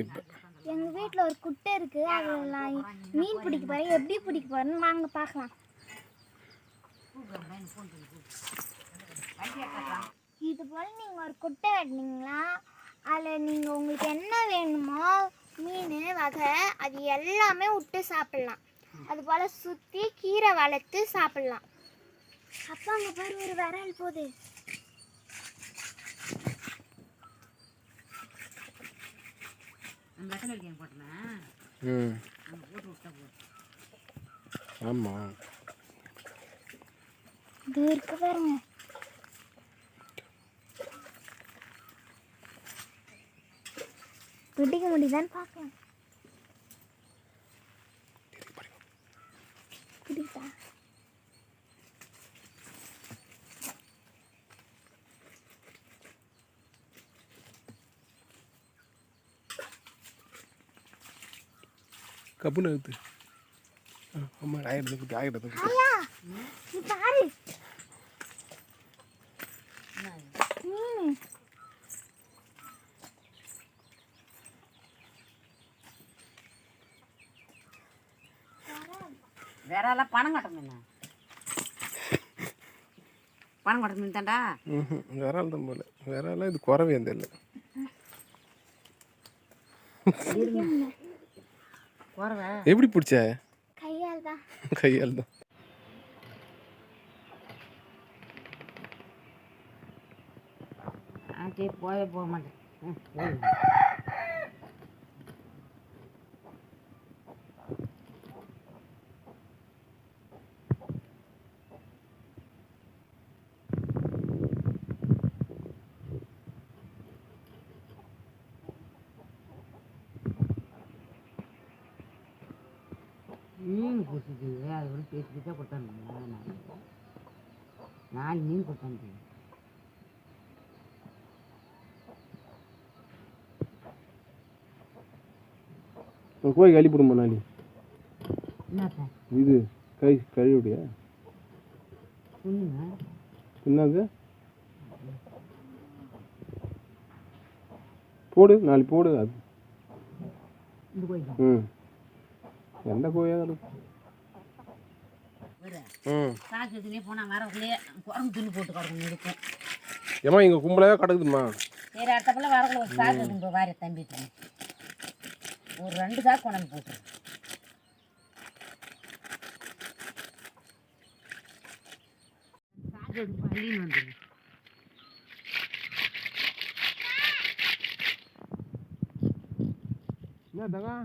இப்போ எங்கள் வீட்டில் ஒரு குட்டை இருக்குது. அதில் மீன் பிடிக்க போகிறேன். எப்படி பிடிக்க போகிறேன்னு வாங்க பார்க்கலாம். இது போல் நீங்கள் ஒரு குட்டை வெட்டினீங்களா, அதில் நீங்கள் உங்களுக்கு என்ன வேணுமோ மீன் வகை அது எல்லாமே விட்டு சாப்பிட்லாம். அது போல் சுற்றி கீரை வளர்த்து சாப்பிட்லாம். அப்பா அங்கே பாரு ஒரு விரல் போகுது. ஆமாம் இது இருக்கு பாருங்க. பிடிக்க முடியுதான்னு பார்க்கலாம். பிடித்தா கப்புன்னு எடுத்து அம்மா ஆயிடுது ஆயிடுது நீ பாரு மீன். வேறெல்லாம் பணம் கட்டணும். பணம் கட்டணும் தாண்டா. வேறால் தான் போல. வேறாலாம் இது குறவே இல்லை. எப்படி பிடிச்ச? கையால் தான். கையால் தான். போக மாட்டேன். மீன் கொடுத்துது. அது வந்து பேசிக்கிட்டே கொடுத்தாங்க. 4 மீன் கொடுத்தாங்க. கோழி கழி போடுமா நாளி? என்ன இது கை கழுவிடியா? என்னது போடு, நாளை போடு. அது எந்த கோயா ஏமா இங்க கும்பலாவே கிடக்குதுமா. சரி அடுத்தப்பெல்லாம் வரக்குள்ள ஒரு சாக்கு வாரி தம்பிட்டு ஒரு 2 சாக்கு கொண்டாந்து போட்டு சாக்கு எடுத்து பள்ளின்னு வந்துடு. என்ன தங்கா